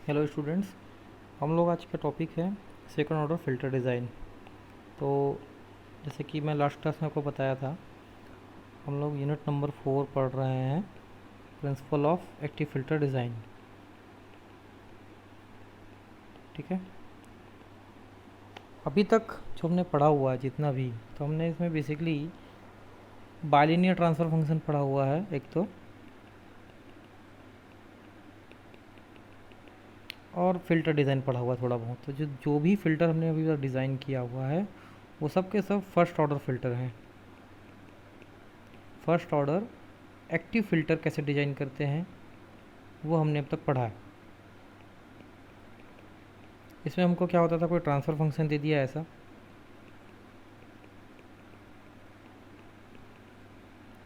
Hello students, हम लोग आज का टॉपिक है सेकंड ऑर्डर फ़िल्टर डिज़ाइन। तो जैसे कि मैं लास्ट क्लास में आपको बताया था, हम लोग यूनिट नंबर 4 पढ़ रहे हैं, principle of active filter design. ठीक है, अभी तक जो हमने पढ़ा हुआ है जितना भी, तो हमने इसमें बेसिकली बाइलिनियर ट्रांसफ़र फंक्शन पढ़ा हुआ है एक तो, और फ़िल्टर डिज़ाइन पढ़ा हुआ है थोड़ा बहुत। तो जो जो भी फ़िल्टर हमने अभी तक डिज़ाइन किया हुआ है वो सब के सब फर्स्ट ऑर्डर फ़िल्टर हैं। फर्स्ट ऑर्डर एक्टिव फ़िल्टर कैसे डिज़ाइन करते हैं वो हमने अब तक पढ़ा है। इसमें हमको क्या होता था, कोई ट्रांसफ़र फंक्शन दे दिया ऐसा,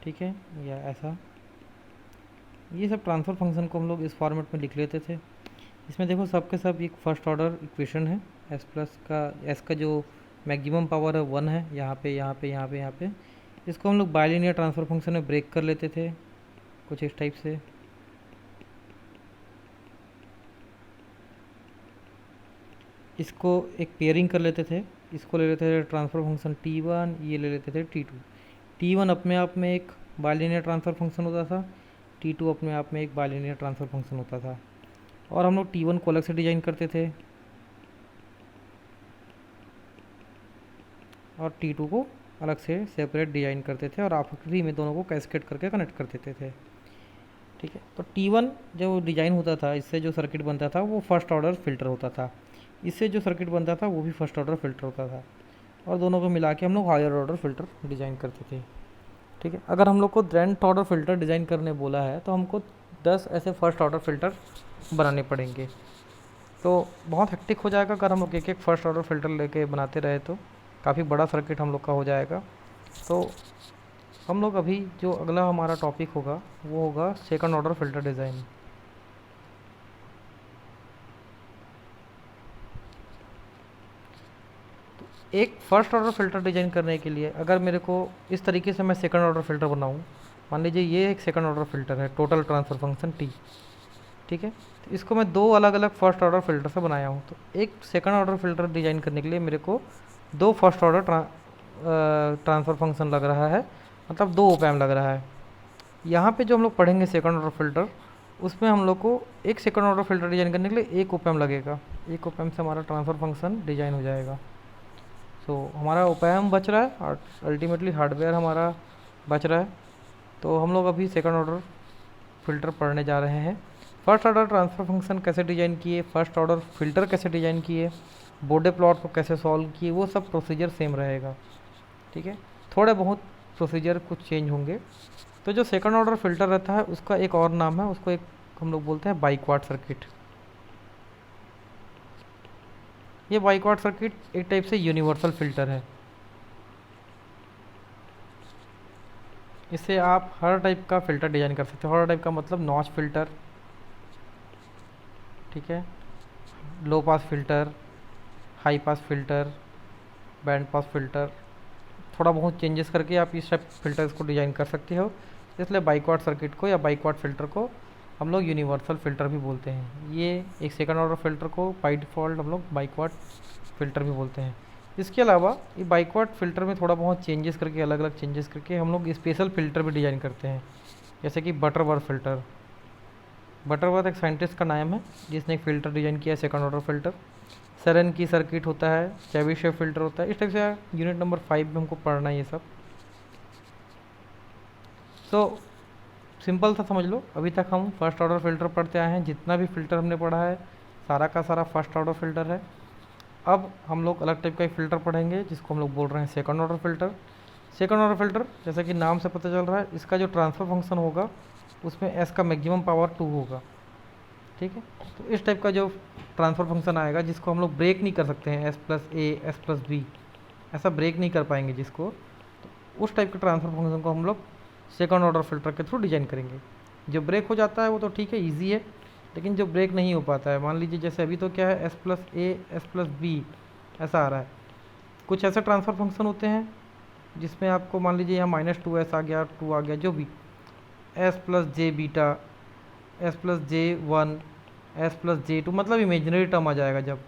ठीक है, या ऐसा, ये सब ट्रांसफ़र फंक्शन को हम लोग इस फॉर्मेट में लिख लेते थे। इसमें देखो सब के सब एक फर्स्ट ऑर्डर इक्वेशन है, एस प्लस का एस का जो मैक्सिमम पावर है 1 है, यहाँ पे यहाँ पे यहाँ पे यहाँ पे। इसको हम लोग बाइलिनियर ट्रांसफ़र फंक्शन में ब्रेक कर लेते थे कुछ इस टाइप से। इसको एक पेयरिंग कर लेते थे, इसको ले लेते थे ट्रांसफ़र फंक्शन T1, ये ले लेते थे T2। T1 अपने आप में एक बाइलिनियर ट्रांसफ़र फंक्शन होता था, T2 अपने आप में एक बाइलिनियर ट्रांसफ़र फंक्शन होता था। और हम लोग T1 को अलग से डिज़ाइन करते थे और T2 को अलग से सेपरेट डिज़ाइन करते थे, और आखिरी में दोनों को कैस्केड करके कनेक्ट कर देते थे। ठीक है, तो T1 जो डिज़ाइन होता था, इससे जो सर्किट बनता था वो फर्स्ट ऑर्डर फ़िल्टर होता था, इससे जो सर्किट बनता था वो भी फर्स्ट ऑर्डर फ़िल्टर होता था, और दोनों को मिला के हम लोग हायर ऑर्डर फ़िल्टर डिज़ाइन करते थे। ठीक है, अगर हम लोग को nth ऑर्डर फ़िल्टर डिज़ाइन करने बोला है तो हमको 10 ऐसे फर्स्ट ऑर्डर फ़िल्टर बनाने पड़ेंगे। तो बहुत हेक्टिक हो जाएगा अगर हम लोग एक एक फर्स्ट ऑर्डर फ़िल्टर लेके बनाते रहे, तो काफ़ी बड़ा सर्किट हम लोग का हो जाएगा। तो हम लोग अभी जो अगला हमारा टॉपिक होगा वो होगा सेकंड ऑर्डर फ़िल्टर डिज़ाइन। एक फ़र्स्ट ऑर्डर फ़िल्टर डिज़ाइन करने के लिए अगर मेरे को इस तरीके से मैं सेकंड ऑर्डर फ़िल्टर बनाऊँ, मान लीजिए ये एक सेकंड ऑर्डर फ़िल्टर है, टोटल ट्रांसफ़र फंक्शन टी। ठीक है, तो इसको मैं दो अलग अलग फर्स्ट ऑर्डर फ़िल्टर से बनाया हूँ। तो एक सेकंड ऑर्डर फ़िल्टर डिज़ाइन करने के लिए मेरे को दो फर्स्ट ऑर्डर ट्रांसफ़र फंक्शन लग रहा है, मतलब दो ओपैम लग रहा है। यहाँ पे जो हम लोग पढ़ेंगे सेकंड ऑर्डर फ़िल्टर, उसमें हम लोग को एक सेकंड ऑर्डर फ़िल्टर डिज़ाइन करने के लिए एक ओपैम लगेगा। एक ओपैम से हमारा ट्रांसफ़र फंक्शन डिज़ाइन हो जाएगा। सो हमारा ओपैम बच रहा है और अल्टीमेटली हार्डवेयर हमारा बच रहा है। तो हम लोग अभी सेकंड ऑर्डर फ़िल्टर पढ़ने जा रहे हैं। फर्स्ट ऑर्डर ट्रांसफ़र फंक्शन कैसे डिज़ाइन किए, फर्स्ट ऑर्डर फ़िल्टर कैसे डिज़ाइन किए, बोर्डे प्लॉट को कैसे सॉल्व किए, वो सब प्रोसीजर सेम रहेगा। ठीक है, थोड़े बहुत प्रोसीजर कुछ चेंज होंगे। तो जो सेकंड ऑर्डर फ़िल्टर रहता है उसका एक और नाम है, उसको एक हम लोग बोलते हैं बाइक्वाड सर्किट। ये बाइक्वाड सर्किट एक टाइप से यूनिवर्सल फ़िल्टर है। इससे आप हर टाइप का फ़िल्टर डिज़ाइन कर सकते हो। हर टाइप का मतलब नॉच फ़िल्टर, ठीक है, low pass filter, high pass filter, band pass filter, थोड़ा बहुत चेंजेस करके आप इस टाइप फ़िल्टर्स को डिज़ाइन कर सकते हो। इसलिए बाइक्वाड सर्किट को या बाइक्वाड फ़िल्टर को हम लोग यूनिवर्सल फ़िल्टर भी बोलते हैं। ये एक सेकंड ऑर्डर फ़िल्टर को बाई डिफ़ॉल्ट हम लोग बाइक्वाड फ़िल्टर भी बोलते हैं। इसके अलावा ये बाइक्वाड फ़िल्टर में थोड़ा बहुत चेंजेस करके, अलग अलग चेंजेस करके हम लोग स्पेशल फ़िल्टर भी डिज़ाइन करते हैं, जैसे कि बटरवर्थ फ़िल्टर। बटरवर्थ एक साइंटिस्ट का नाम है जिसने एक फ़िल्टर डिज़ाइन किया है, सेकंड ऑर्डर फ़िल्टर। सेरन की सर्किट होता है, चेबीशेव फ़िल्टर होता है। इस टाइप से यूनिट नंबर 5 में हमको पढ़ना है ये सब। तो सिंपल सा समझ लो, अभी तक हम फर्स्ट ऑर्डर फ़िल्टर पढ़ते आए हैं। जितना भी फ़िल्टर हमने पढ़ा है सारा का सारा फर्स्ट ऑर्डर फ़िल्टर है। अब हम लोग अलग टाइप का एक फ़िल्टर पढ़ेंगे जिसको हम लोग बोल रहे हैं second order filter. Second order filter जैसा कि नाम से पता चल रहा है, इसका जो ट्रांसफ़र फंक्शन होगा उसमें एस का मैक्सिमम पावर 2 होगा। ठीक है, तो इस टाइप का जो ट्रांसफ़र फंक्शन आएगा जिसको हम लोग ब्रेक नहीं कर सकते हैं, S plus A S plus B, ऐसा ब्रेक नहीं कर पाएंगे जिसको, तो उस टाइप के ट्रांसफ़र फंक्शन को हम लोग सेकंड ऑर्डर फ़िल्टर के थ्रू डिज़ाइन करेंगे। जो ब्रेक हो जाता है वो तो ठीक है, ईजी है, लेकिन जो ब्रेक नहीं हो पाता है, मान लीजिए जैसे अभी तो क्या है, S plus A S plus B ऐसा आ रहा है। कुछ ऐसे ट्रांसफ़र फंक्शन होते हैं जिसमें आपको मान लीजिए यहाँ -2s आ गया, 2 आ गया, जो भी, S plus j beta, S plus जे 1, S+J2 मतलब इमेजिनरी टर्म आ जाएगा जब।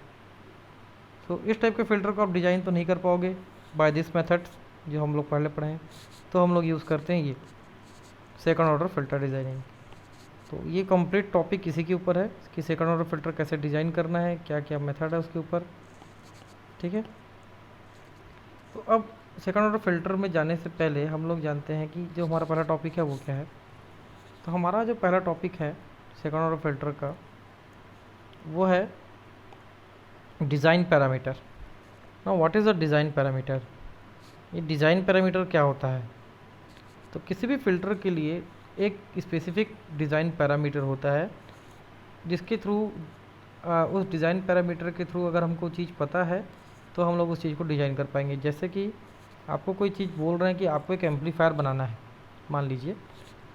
तो इस टाइप के फ़िल्टर को आप डिज़ाइन तो नहीं कर पाओगे बाय दिस मेथड्स जो हम लोग पहले पढ़े हैं। तो हम लोग यूज़ करते हैं ये सेकंड ऑर्डर फ़िल्टर डिज़ाइनिंग। तो ये कंप्लीट टॉपिक इसी के ऊपर है कि सेकंड ऑर्डर फ़िल्टर कैसे डिज़ाइन करना है, क्या क्या मेथड है उसके ऊपर। ठीक है, तो अब सेकंड ऑर्डर फ़िल्टर में जाने से पहले हम लोग जानते हैं कि जो हमारा पहला टॉपिक है वो क्या है। तो हमारा जो पहला टॉपिक है सेकंड ऑर्डर फ़िल्टर का वो है design parameter. Now what is a design parameter? ये डिज़ाइन पैरामीटर क्या होता है? तो किसी भी फ़िल्टर के लिए एक स्पेसिफिक डिज़ाइन पैरामीटर होता है जिसके थ्रू उस डिज़ाइन पैरामीटर के थ्रू अगर हमको चीज़ पता है तो हम लोग उस चीज़ को डिज़ाइन कर पाएंगे। जैसे कि आपको कोई चीज़ बोल रहे हैं कि आपको एक एम्पलीफायर बनाना है मान लीजिए,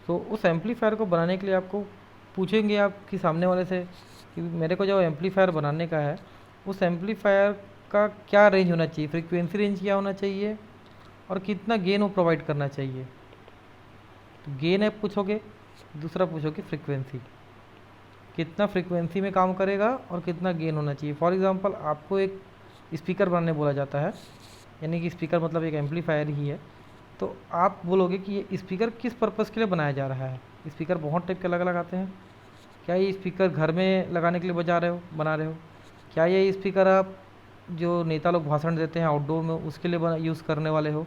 तो उस एम्पलीफायर को बनाने के लिए आपको पूछेंगे आपकी सामने वाले से कि मेरे को जो एम्पलीफायर बनाने का है उस एम्पलीफायर का क्या रेंज होना चाहिए, फ्रीक्वेंसी रेंज क्या होना चाहिए और कितना गेन वो प्रोवाइड करना चाहिए। तो गेन है पूछोगे, दूसरा पूछोगे फ्रीक्वेंसी, कितना फ्रीक्वेंसी में काम करेगा और कितना गेन होना चाहिए। फॉर एग्जांपल आपको एक स्पीकर बनाने बोला जाता है, यानी कि स्पीकर मतलब एक एम्पलीफायर ही है। तो आप बोलोगे कि ये स्पीकर किस पर्पज़ के लिए बनाया जा रहा है। स्पीकर बहुत टाइप के अलग अलग आते हैं। क्या ये स्पीकर घर में लगाने के लिए बना रहे हो? क्या ये स्पीकर आप जो नेता लोग भाषण देते हैं आउटडोर में उसके लिए यूज़ करने वाले हो,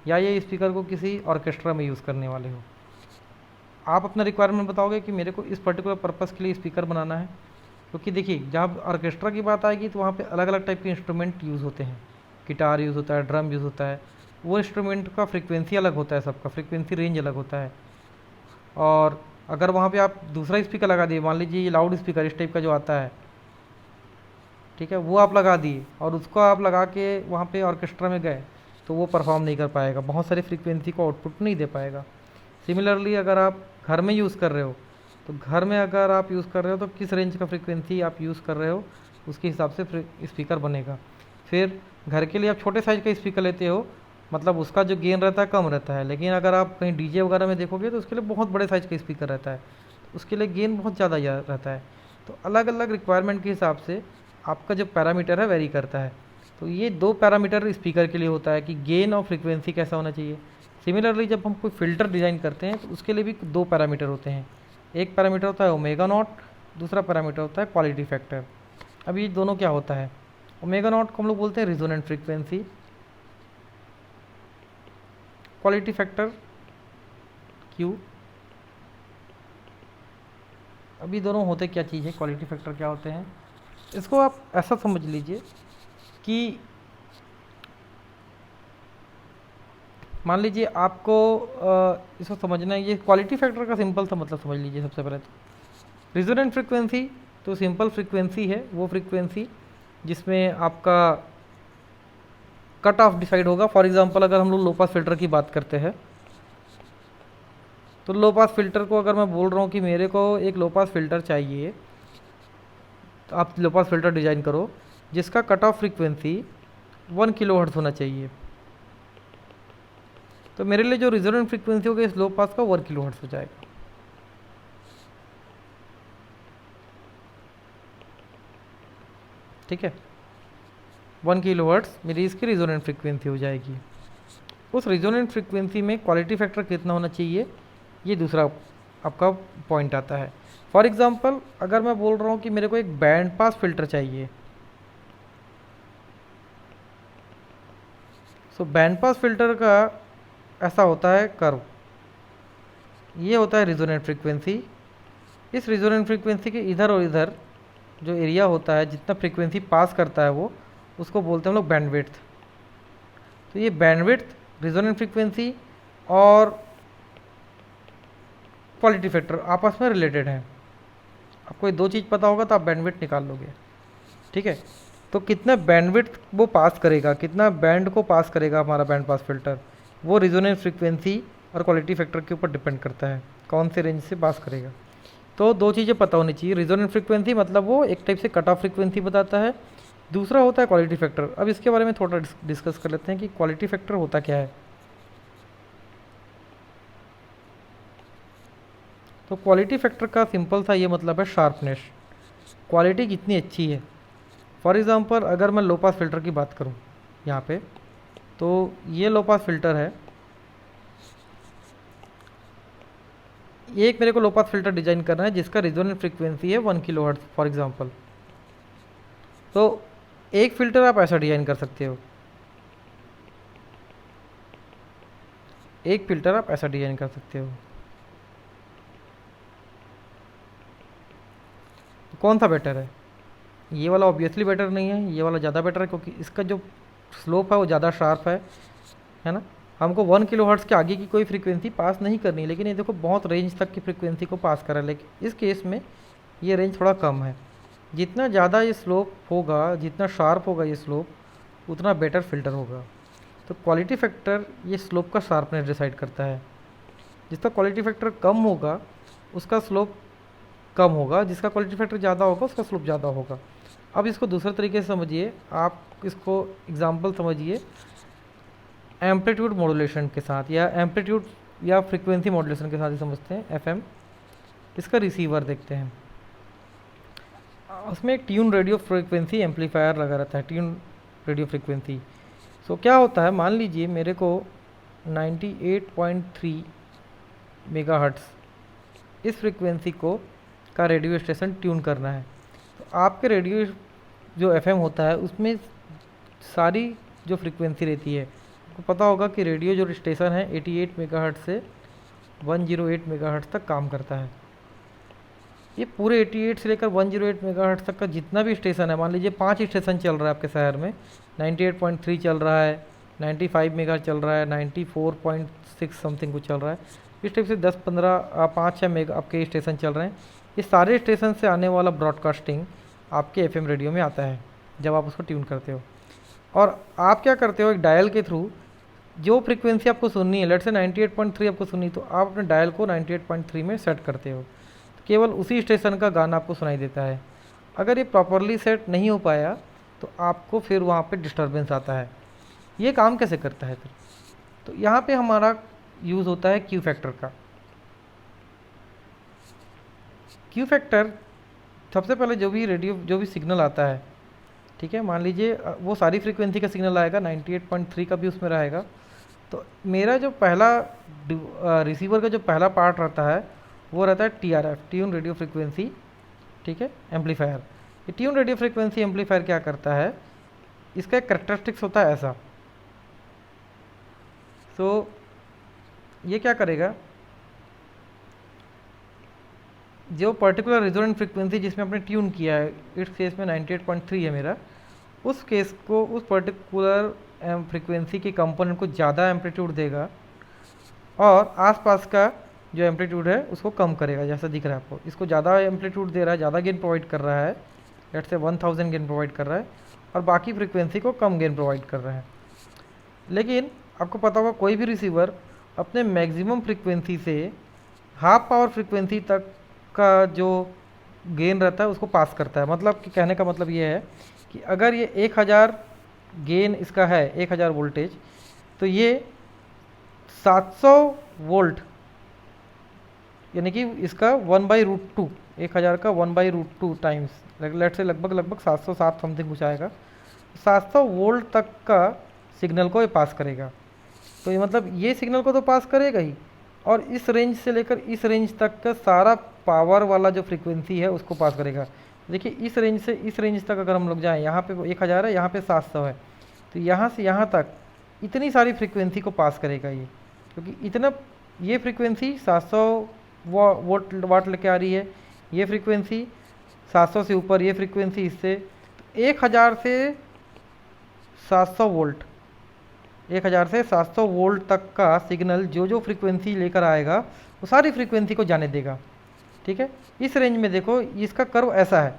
या ये स्पीकर को किसी ऑर्केस्ट्रा में यूज़ करने वाले हो? आप अपना रिक्वायरमेंट बताओगे कि मेरे को इस पर्टिकुलर पर्पज़ के लिए स्पीकर बनाना है। क्योंकि देखिए जब ऑर्केस्ट्रा की बात आएगी तो वहाँ पे अलग अलग टाइप के इंस्ट्रूमेंट यूज़ होते हैं, गिटार यूज़ होता है, ड्रम यूज़ होता है। वो इंस्ट्रूमेंट का फ्रीक्वेंसी अलग होता है, सबका फ्रीक्वेंसी रेंज अलग होता है। और अगर वहाँ पे आप दूसरा स्पीकर लगा दिए, मान लीजिए ये लाउड स्पीकर इस टाइप का जो आता है, ठीक है, वो आप लगा दिए और उसको आप लगा के वहाँ पे ऑर्केस्ट्रा में गए तो वो परफॉर्म नहीं कर पाएगा, बहुत सारी फ्रीक्वेंसी को आउटपुट नहीं दे पाएगा। सिमिलरली अगर आप घर में यूज़ कर रहे हो तो घर में अगर आप यूज़ कर रहे हो तो किस रेंज का फ्रीक्वेंसी आप यूज़ कर रहे हो उसके हिसाब से स्पीकर बनेगा। फिर घर के लिए आप छोटे साइज़ का स्पीकर लेते हो, मतलब उसका जो गेन रहता है कम रहता है। लेकिन अगर आप कहीं डीजे वगैरह में देखोगे तो उसके लिए बहुत बड़े साइज़ का स्पीकर रहता है, तो उसके लिए गेन बहुत ज़्यादा रहता है। तो अलग अलग रिक्वायरमेंट के हिसाब से आपका जो पैरामीटर है वेरी करता है। तो ये दो पैरामीटर स्पीकर के लिए होता है कि गेन और फ्रीक्वेंसी कैसा होना चाहिए। सिमिलरली जब हम कोई फ़िल्टर डिज़ाइन करते हैं तो उसके लिए भी दो पैरामीटर होते हैं। एक पैरामीटर होता है ओमेगा नॉट, दूसरा पैरामीटर होता है क्वालिटी फैक्टर। अब ये दोनों क्या होता है? ओमेगा नॉट को हम लोग बोलते हैं resonant frequency, quality factor Q. अभी दोनों होते क्या चीज़ है, क्वालिटी फैक्टर क्या होते हैं, इसको आप ऐसा समझ लीजिए कि मान लीजिए आपको इसको समझना है। ये क्वालिटी फैक्टर का सिंपल सा मतलब समझ लीजिए सबसे पहले तो। रिजोनेंट फ्रीक्वेंसी तो सिंपल फ्रीक्वेंसी है, वो फ्रीक्वेंसी जिसमें आपका कट ऑफ डिसाइड होगा। फॉर एग्जांपल अगर हम लोग लो पास फिल्टर की बात करते हैं तो लो पास फिल्टर को अगर मैं बोल रहा हूँ कि मेरे को एक लो पास फिल्टर चाहिए, तो आप लो पास फिल्टर डिज़ाइन करो जिसका कट ऑफ फ्रीक्वेंसी 1 किलोहर्ट्ज़ होना चाहिए। तो मेरे लिए जो रिजोनेंट फ्रीक्वेंसी होगी इस लो पास का 1 किलोहर्ट्ज़ हो जाएगा। ठीक है, 1 किलोहर्ट्ज़ मेरी इसकी रिजोनेंट फ्रीक्वेंसी हो जाएगी। उस रिजोनेंट फ्रीक्वेंसी में क्वालिटी फैक्टर कितना होना चाहिए, ये दूसरा आपका पॉइंट आता है। फॉर एग्जांपल अगर मैं बोल रहा हूँ कि मेरे को एक बैंड पास फिल्टर चाहिए, सो बैंड पास फिल्टर का ऐसा होता है कर्व, ये होता है रिजोनेंट फ्रीक्वेंसी। इस रिजोनेंट फ्रीक्वेंसी के इधर और इधर जो एरिया होता है, जितना फ्रीक्वेंसी पास करता है वो, उसको बोलते हैं हम लोग बैंडविड्थ। तो ये बैंडविड्थ, रिजोनेंट फ्रीक्वेंसी और क्वालिटी फैक्टर आपस में रिलेटेड हैं। आपको ये दो चीज़ पता होगा तो आप बैंडविड्थ निकाल लोगे। ठीक है, तो कितना बैंडविड्थ वो पास करेगा, कितना बैंड को पास करेगा हमारा बैंड पास फिल्टर, वो रिजोनेंट फ्रीक्वेंसी और क्वालिटी फैक्टर के ऊपर डिपेंड करता है, कौन से रेंज से पास करेगा। तो दो चीज़ें पता होनी चाहिए। रिजोनेंट फ्रीक्वेंसी मतलब वो एक टाइप से कट ऑफ फ्रीक्वेंसी बताता है, दूसरा होता है क्वालिटी फैक्टर। अब इसके बारे में थोड़ा डिस्कस कर लेते हैं कि क्वालिटी फैक्टर होता क्या है। तो क्वालिटी फैक्टर का सिंपल सा ये मतलब है शार्पनेस। क्वालिटी कितनी अच्छी है। फॉर एग्ज़ाम्पल अगर मैं लो पास फ़िल्टर की बात करूँ यहाँ पे, तो ये लो पास फ़िल्टर है। एक मेरे को लो पास फ़िल्टर डिज़ाइन करना है जिसका रेजोनेंट फ्रीक्वेंसी है 1 किलोहर्ट्ज़ फॉर एग्ज़ाम्पल। तो एक फ़िल्टर आप ऐसा डिज़ाइन कर सकते हो, एक फ़िल्टर आप ऐसा डिज़ाइन कर सकते हो। कौन सा बेटर है? ये वाला ऑब्वियसली बेटर नहीं है, ये वाला ज़्यादा बेटर है क्योंकि इसका जो स्लोप है वो ज़्यादा शार्प है ना। हमको 1 किलोहर्ट्ज़ के आगे की कोई फ्रीक्वेंसी पास नहीं करनी, लेकिन ये देखो बहुत रेंज तक की फ्रीक्वेंसी को पास कर रहा है। लेकिन इस केस में ये रेंज थोड़ा कम है। जितना ज़्यादा ये स्लोप होगा, जितना शार्प होगा ये स्लोप, उतना बेटर फ़िल्टर होगा। तो क्वालिटी फैक्टर ये स्लोप का शार्पनेस डिसाइड करता है। जिसका क्वालिटी फैक्टर कम होगा उसका स्लोप कम होगा, जिसका क्वालिटी फैक्टर ज़्यादा होगा उसका स्लोप ज़्यादा होगा। अब इसको दूसरे तरीके से समझिए, आप इसको एग्जांपल समझिए एम्पलीट्यूड मॉड्यूलेशन के साथ, या एम्पलीट्यूड या फ्रीक्वेंसी मॉड्यूलेशन के साथ ही समझते हैं, एफएम। इसका रिसीवर देखते हैं, उसमें एक ट्यून रेडियो फ्रीक्वेंसी एम्पलीफायर लगा रहता है, ट्यून रेडियो फ्रीक्वेंसी। सो क्या होता है, मान लीजिए मेरे को 98.3 मेगाहर्ट्ज़ इस फ्रीक्वेंसी को का रेडियो स्टेशन ट्यून करना है। तो आपके रेडियो जो एफएम होता है उसमें सारी जो फ्रीक्वेंसी रहती है, आपको पता होगा कि रेडियो जो स्टेशन है 88 मेगाहर्ट्ज़ से 108 मेगाहर्ट्ज़ तक काम करता है। ये पूरे 88 से लेकर 108 मेगाहर्ट्ज़ तक का जितना भी स्टेशन है, मान लीजिए 5 स्टेशन चल रहा है आपके शहर में, 98.3 चल रहा है, 95 मेगाहर्ट्ज़ चल रहा है, 94.6 समथिंग कुछ चल रहा है, इस टाइप से 10-15 5-6 मेगा आपके स्टेशन चल रहे हैं। ये सारे स्टेशन से आने वाला ब्रॉडकास्टिंग आपके एफएम रेडियो में आता है जब आप उसको ट्यून करते हो। और आप क्या करते हो, एक डायल के थ्रू जो फ्रीक्वेंसी आपको सुननी है, लेट्स से 98.3 आपको सुननी, तो आप अपने डायल को 98.3 में सेट करते हो, तो केवल उसी स्टेशन का गाना आपको सुनाई देता है। अगर ये प्रॉपरली सेट नहीं हो पाया तो आपको फिर वहाँ पे डिस्टर्बेंस आता है। ये काम कैसे करता है फिर? तो यहाँ पे हमारा यूज़ होता है क्यू फैक्टर का। क्यू फैक्टर सबसे पहले जो भी रेडियो जो भी सिग्नल आता है, ठीक है, मान लीजिए वो सारी फ्रीक्वेंसी का सिग्नल आएगा, 98.3 का भी उसमें रहेगा। तो मेरा जो पहला रिसीवर का जो पहला पार्ट रहता है वो रहता है TRF, ट्यून रेडियो फ्रीक्वेंसी, ठीक है, एम्पलीफायर। ये ट्यून रेडियो फ्रीक्वेंसी एम्पलीफायर क्या करता है, इसका एक करेक्टरिस्टिक्स होता है ऐसा। तो ये क्या करेगा, जो पर्टिकुलर रेजोनेंट फ्रीक्वेंसी जिसमें आपने ट्यून किया है, इस केस में 98.3 है मेरा, उस केस को उस पर्टिकुलर फ्रीक्वेंसी के कंपोनेंट को ज़्यादा एम्पलीट्यूड देगा और आसपास का जो एम्पलीट्यूड है उसको कम करेगा। जैसा दिख रहा है आपको, इसको ज़्यादा एम्पलीट्यूड दे रहा है, ज़्यादा गेन प्रोवाइड कर रहा है, लेट्स से 1000 गेन प्रोवाइड कर रहा है, और बाकी फ्रीक्वेंसी को कम गेन प्रोवाइड कर रहा है। लेकिन आपको पता होगा कोई भी रिसीवर अपने मैक्सिमम फ्रीक्वेंसी से हाफ पावर फ्रीक्वेंसी तक का जो गेन रहता है उसको पास करता है। मतलब कि कहने का मतलब ये है कि अगर ये 1000 गेन इसका है, 1000 वोल्टेज, तो ये 700 वोल्ट, यानी कि इसका 1/√2, 1000 का 1/√2 टाइम्स, लेट से लगभग 707 समथिंग कुछ आएगा, 700 वोल्ट तक का सिग्नल को ये पास करेगा। तो ये मतलब ये सिग्नल को तो पास करेगा ही, और इस रेंज से लेकर इस रेंज तक का सारा पावर वाला जो फ्रीक्वेंसी है उसको पास करेगा। देखिए इस रेंज से इस रेंज तक अगर हम लोग जाएँ, यहाँ पे 1000 है, यहाँ पे 700 है, तो यहाँ से यहाँ तक इतनी सारी फ्रीक्वेंसी को पास करेगा ये, क्योंकि इतना ये फ्रीक्वेंसी 700 वाट लेके आ रही है, ये फ्रीक्वेंसी 700 से ऊपर, ये फ्रीक्वेंसी इससे, तो 1000 से 700 वोल्ट, 1000 से 700 वोल्ट तक का सिग्नल जो जो फ्रीक्वेंसी लेकर आएगा वो सारी फ्रीक्वेंसी को जाने देगा। ठीक है, इस रेंज में देखो इसका कर्व ऐसा है,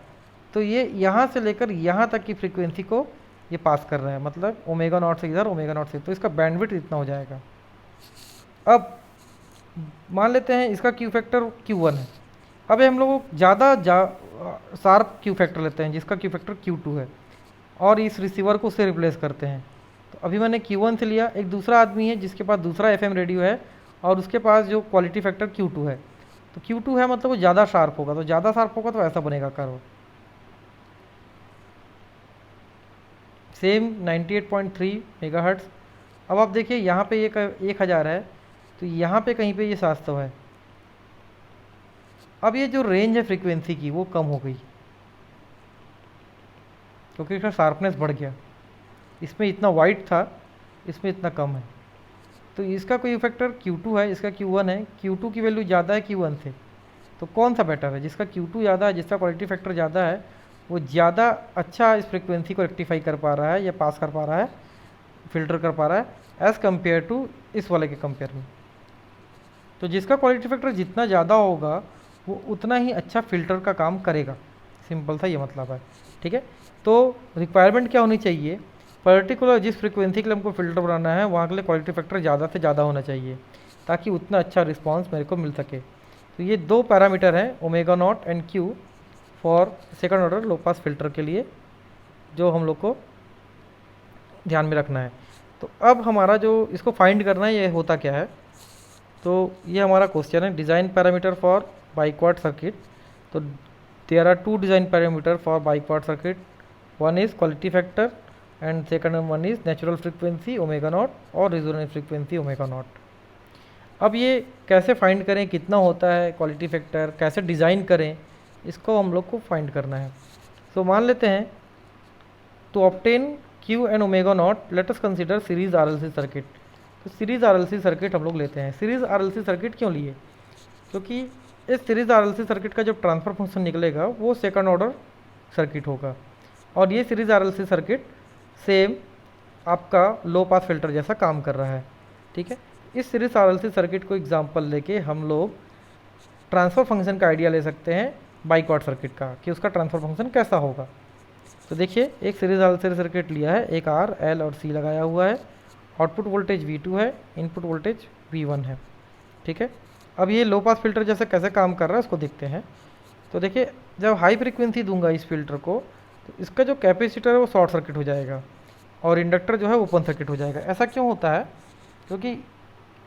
तो ये यहाँ से लेकर यहाँ तक की फ्रीक्वेंसी को ये पास कर रहा है, मतलब ओमेगा नॉट से इधर, ओमेगा नॉट से, तो इसका बैंडविड्थ इतना हो जाएगा। अब मान लेते हैं इसका क्यू फैक्टर Q1 है। अब हम लोग ज़्यादा शार्प क्यू फैक्टर लेते हैं जिसका क्यू फैक्टर Q2 है, और इस रिसीवर को उससे रिप्लेस करते हैं। तो अभी मैंने Q1 से लिया, एक दूसरा आदमी है जिसके पास दूसरा FM रेडियो है और उसके पास जो क्वालिटी फैक्टर Q2 है, तो Q2 है मतलब वो ज़्यादा शार्प होगा, तो ज़्यादा शार्प होगा तो ऐसा बनेगा कर्व। Same 98.3 megahertz. अब आप देखिए यहाँ पे ये 1000 है, तो यहाँ पे कहीं पे ये 700 है। अब ये जो रेंज है फ्रीक्वेंसी की वो कम हो गई, क्योंकि इसका शार्पनेस बढ़ गया। इसमें इतना वाइट था, इसमें इतना कम है। तो इसका कोई फैक्टर Q2 है, इसका Q1 है। Q2 की वैल्यू ज़्यादा है Q1 से, तो कौन सा बेटर है? जिसका Q2 ज़्यादा है, जिसका क्वालिटी फैक्टर ज़्यादा है, वो ज़्यादा अच्छा इस फ्रिक्वेंसी को रेक्टिफाई कर पा रहा है या पास कर पा रहा है, फिल्टर कर पा रहा है एज़ कम्पेयर टू इस वाले के कंपेयर में। तो जिसका क्वालिटी फैक्टर जितना ज़्यादा होगा वो उतना ही अच्छा फ़िल्टर का काम करेगा। सिंपल सा ये मतलब है, ठीक है। तो रिक्वायरमेंट क्या होनी चाहिए? पर्टिकुलर जिस फ्रिक्वेंसी के लिए हमको फ़िल्टर बनाना है वहाँ के लिए क्वालिटी फैक्टर ज़्यादा से ज़्यादा होना चाहिए, ताकि उतना अच्छा रिस्पॉन्स मेरे को मिल सके। तो ये दो पैरामीटर हैं, omega naught and Q, for second order low pass filter के लिए, जो हम लोग को ध्यान में रखना है। तो अब हमारा जो इसको फाइंड करना है, ये होता क्या है? तो ये हमारा क्वेश्चन है, design parameter for biquad circuit. तो there are two design parameter for biquad circuit, one is quality factor and second one is natural frequency omega naught और रेजोनेंस फ्रीक्वेंसी ओमेगा नॉट। अब ये कैसे फाइंड करें, कितना होता है क्वालिटी फैक्टर, कैसे डिज़ाइन करें, इसको हम लोग को फाइंड करना है। तो मान लेते हैं, to obtain Q and omega naught let us consider series RLC circuit. तो सीरीज RLC सर्किट हम लोग लेते हैं। सीरीज RLC सर्किट क्यों लिए? क्योंकि इस सीरीज RLC सर्किट का जब ट्रांसफर फंक्शन निकलेगा वो सेकंड ऑर्डर सर्किट होगा, और ये सीरीज RLC सर्किट सेम आपका लो पास फिल्टर जैसा काम कर रहा है, ठीक है। इस सीरीज RLC सर्किट को एग्जांपल लेके हम लोग ट्रांसफ़र फंक्शन का आइडिया ले सकते हैं बाइक्वाड सर्किट का, कि उसका ट्रांसफ़र फंक्शन कैसा होगा। तो देखिए, एक सीरीज RLC सर्किट लिया है, एक R, L और C लगाया हुआ है, आउटपुट वोल्टेज V2 है, इनपुट वोल्टेज V1 है, ठीक है। अब ये लो पास फिल्टर जैसे कैसे काम कर रहा है उसको देखते हैं। तो देखिए, जब हाई फ्रीक्वेंसी दूंगा इस फिल्टर को, तो इसका जो कैपेसिटर है वो शॉर्ट सर्किट हो जाएगा और इंडक्टर जो है ओपन सर्किट हो जाएगा। ऐसा क्यों होता है? क्योंकि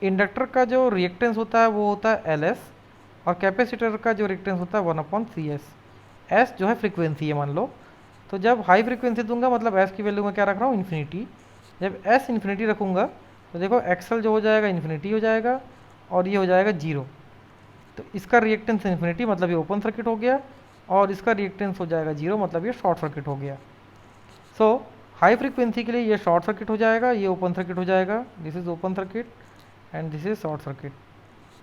इंडक्टर का जो रिएक्टेंस होता है वो होता है LS, और कैपेसिटर का जो रिएक्टेंस होता है 1/CS। S जो है फ्रीक्वेंसी है मान लो, तो जब हाई फ्रीक्वेंसी दूंगा मतलब S की वैल्यू मैं क्या रख रहा हूँ, इन्फिनिटी। जब S इन्फिनिटी रखूँगा तो देखो XL जो हो जाएगा इन्फिनिटी हो जाएगा और ये हो जाएगा 0। तो इसका रिएक्टेंस इन्फिनिटी मतलब ये ओपन सर्किट हो गया, और इसका रिएक्टेंस हो जाएगा 0 मतलब ये शॉर्ट सर्किट हो गया। सो हाई फ्रीक्वेंसी के लिए ये शॉर्ट सर्किट हो जाएगा, ये ओपन सर्किट हो जाएगा, this is open circuit and this is short circuit.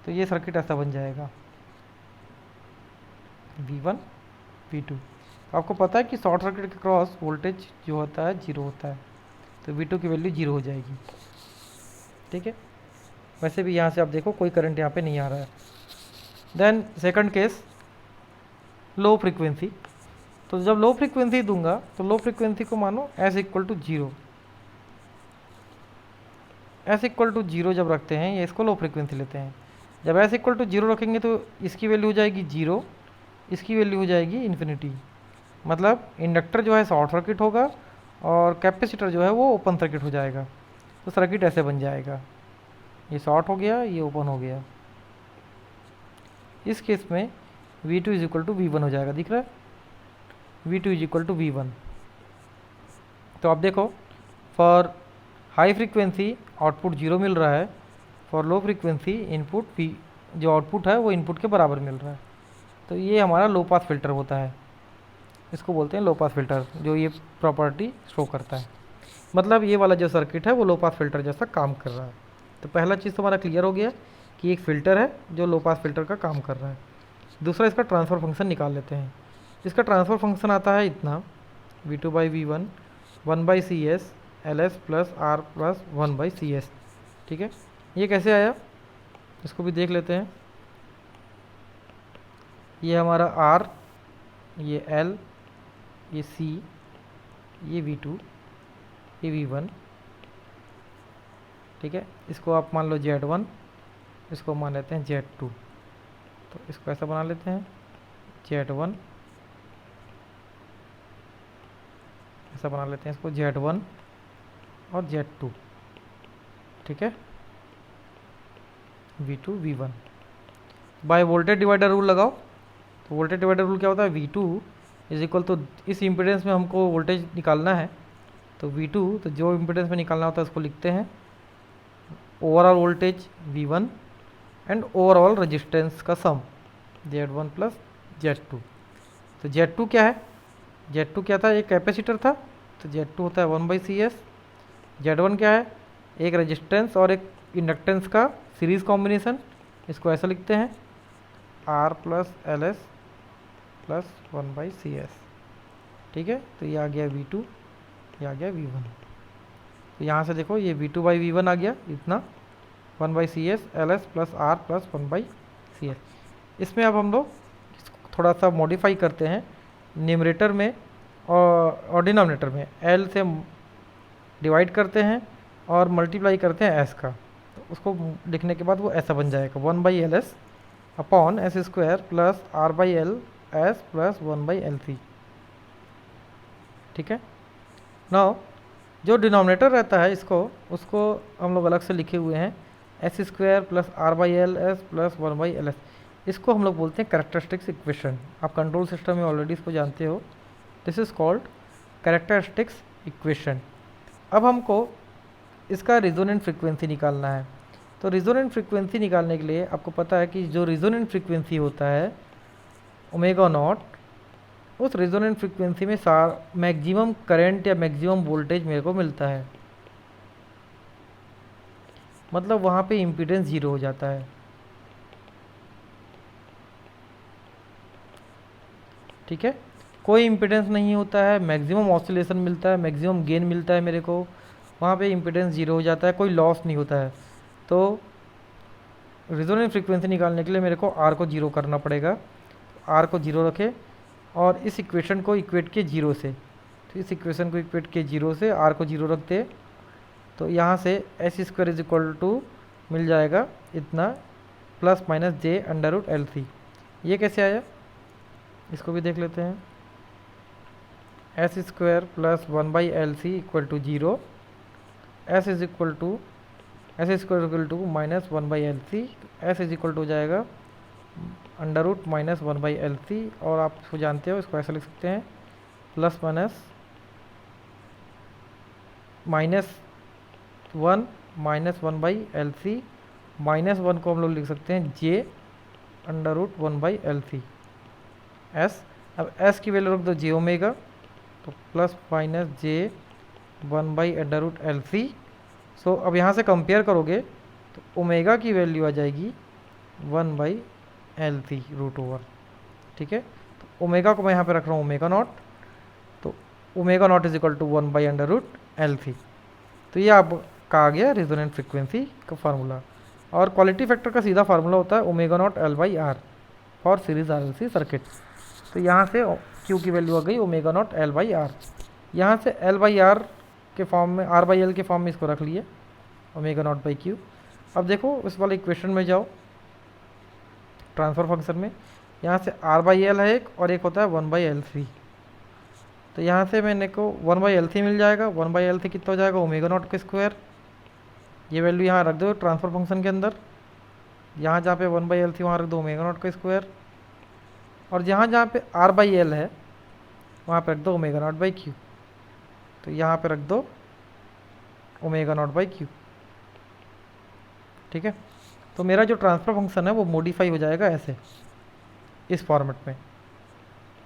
तो ये सर्किट ऐसा बन जाएगा V1 V2। आपको पता है कि शॉर्ट सर्किट के क्रॉस वोल्टेज जो होता है 0 होता है, तो V2 की वैल्यू 0 हो जाएगी, ठीक है। वैसे भी यहाँ से आप देखो कोई करंट यहाँ पे नहीं आ रहा है। Then second case, low frequency. तो जब लो फ्रीक्वेंसी दूंगा तो लो फ्रीक्वेंसी को मानो S equal to 0। S equal to 0 जब रखते हैं, ये इसको लो फ्रीक्वेंसी लेते हैं। जब S इक्वल टू 0 रखेंगे तो इसकी वैल्यू हो जाएगी 0, इसकी वैल्यू हो जाएगी इन्फिनिटी। मतलब इंडक्टर जो है शॉर्ट सर्किट होगा और कैपेसिटर जो है वो ओपन सर्किट हो जाएगा। तो सर्किट ऐसे बन जाएगा, ये शॉर्ट हो गया, ये ओपन हो गया। इस केस में V2 is equal to V1 हो जाएगा, दिख रहा है, V2 is equal to V1। तो आप देखो, फॉर हाई फ्रीक्वेंसी आउटपुट 0 मिल रहा है, for low frequency input V जो आउटपुट है वो इनपुट के बराबर मिल रहा है। तो ये हमारा लो पास फिल्टर होता है, इसको बोलते हैं लो पास फिल्टर, जो ये प्रॉपर्टी शो करता है। मतलब ये वाला जो सर्किट है वो लो पास फिल्टर जैसा काम कर रहा है। तो पहला चीज़ तो हमारा क्लियर हो गया कि एक फ़िल्टर है जो लो पास फिल्टर का काम कर रहा है। दूसरा, इसका ट्रांसफ़र फंक्शन निकाल लेते हैं। इसका ट्रांसफ़र फंक्शन आता है इतना, V2/V1 1/CS LS plus R plus 1/CS, ठीक है। ये कैसे आया इसको भी देख लेते हैं। ये हमारा R, ये L, ये C, ये V2, ये V1, ठीक है। इसको आप मान लो Z1, इसको मान लेते हैं Z2। तो इसको ऐसा बना लेते हैं, Z1, ऐसा बना लेते हैं इसको Z1 और Z2, ठीक है। V2 V1 by voltage divider rule लगाओ। तो वोल्टेज डिवाइडर रूल क्या होता है, V2 इज इक्वल टू, इस इम्पीडेंस में हमको वोल्टेज निकालना है, तो V2, तो जो इम्पिडेंस में निकालना होता है उसको लिखते हैं overall voltage V1 and overall resistance का सम Z1 प्लस Z2। तो Z2 क्या है, Z2 क्या था, एक कैपेसिटर था, तो Z2 होता है 1/CS। Z1 क्या है, एक रेजिस्टेंस और एक इंडक्टेंस का सीरीज कॉम्बिनेशन, इसको ऐसा लिखते हैं R plus LS plus 1/CS। ठीक है, तो ये आ गया V2, ये आ गया V1। तो यहाँ से देखो ये V2/V1 आ गया इतना 1/CS LS plus R plus 1/CS। इसमें अब हम लोग थोड़ा सा मॉडिफाई करते हैं, न्यूमरेटर में और डिनोमिनेटर में L से डिवाइड करते हैं और मल्टीप्लाई करते हैं S का। तो उसको लिखने के बाद वो ऐसा बन जाएगा 1/LS upon S² plus R/LS plus 1/LC। ठीक है, नाउ जो डिनोमिनेटर रहता है उसको हम लोग अलग से लिखे हुए हैं S² plus R/LS plus 1/LS। इसको हम लोग बोलते हैं कैरेक्टरिस्टिक्स इक्वेशन। आप कंट्रोल सिस्टम में ऑलरेडी इसको जानते हो, this is called characteristics equation. अब हमको इसका रिजोनेंट फ्रीक्वेंसी निकालना है। तो रिजोनेंट फ्रीक्वेंसी निकालने के लिए आपको पता है कि जो रिजोनेंट फ्रीक्वेंसी होता है ओमेगा नॉट, उस रिजोनेंट फ्रीक्वेंसी में मैक्सिमम करंट या मैक्सिमम वोल्टेज मेरे को मिलता है, मतलब वहाँ पे इम्पीडेंस 0 हो जाता है। ठीक है, कोई इम्पीडेंस नहीं होता है, मैक्सिमम ऑसिलेशन मिलता है, मैक्सिमम गेन मिलता है मेरे को, वहाँ पे इम्पीडेंस 0 हो जाता है, कोई लॉस नहीं होता है। तो रिजोनेंट फ्रीक्वेंसी निकालने के लिए मेरे को R को 0 करना पड़ेगा। R को 0 रखे और इस इक्वेशन को इक्वेट के 0 से, तो इस इक्वेशन को इक्वेट के 0 से R को 0 रख दे, तो यहाँ से S² इज इक्वल टू मिल जाएगा इतना प्लस माइनस J√LC। ये कैसे आया, इसको भी देख लेते हैं। S² plus 1/LC equal to 0, S equal to minus 1/LC, S is equal to हो जाएगा √ माइनस 1/LC। और आप इसको जानते हो, इसको ऐसा लिख सकते हैं प्लस -1 माइनस 1/LC, -1 को हम लोग लिख सकते हैं J√1/LC S। अब S की वैल्यू रख दो J ओमेगा, तो प्लस माइनस J1/√LC। सो अब यहाँ से कंपेयर करोगे तो ओमेगा की वैल्यू आ जाएगी 1/LC √ओवर। ठीक है, तो ओमेगा को मैं यहाँ पे रख रहा हूँ ओमेगा नॉट, तो omega naught is equal to 1/√LC। तो ये आपका आ गया रिजोनेंट फ्रीक्वेंसी का फार्मूला। और क्वालिटी फैक्टर का सीधा फार्मूला होता है omega naught L/R for series RLC circuit. तो यहाँ से Q की वैल्यू आ गई ओमेगा नॉट L/R। यहाँ से L/R के फॉर्म में, R/L के फॉर्म में इसको रख लिए ओमेगा नॉट बाई Q। अब देखो उस वाले इक्वेशन में जाओ, ट्रांसफर फंक्शन में, यहाँ से R/L है एक और एक होता है 1/LC। तो यहाँ से मैंने को 1/LC मिल जाएगा, 1/LC कितना हो जाएगा ओमेगा नॉट का स्क्वायर। ये वैल्यू यहाँ रख दो ट्रांसफर फंक्शन के अंदर, यहाँ जहाँ पे 1/LC वहाँ रख दो ओमेगा नॉट का स्क्वायर, और जहाँ जहाँ पे R/L है वहाँ पे रख दो ओमेगा नॉट बाई Q। तो यहाँ पे रख दो ओमेगा नॉट बाई Q। ठीक है, तो मेरा जो ट्रांसफर फंक्शन है वो मॉडिफाई हो जाएगा ऐसे, इस फॉर्मेट में,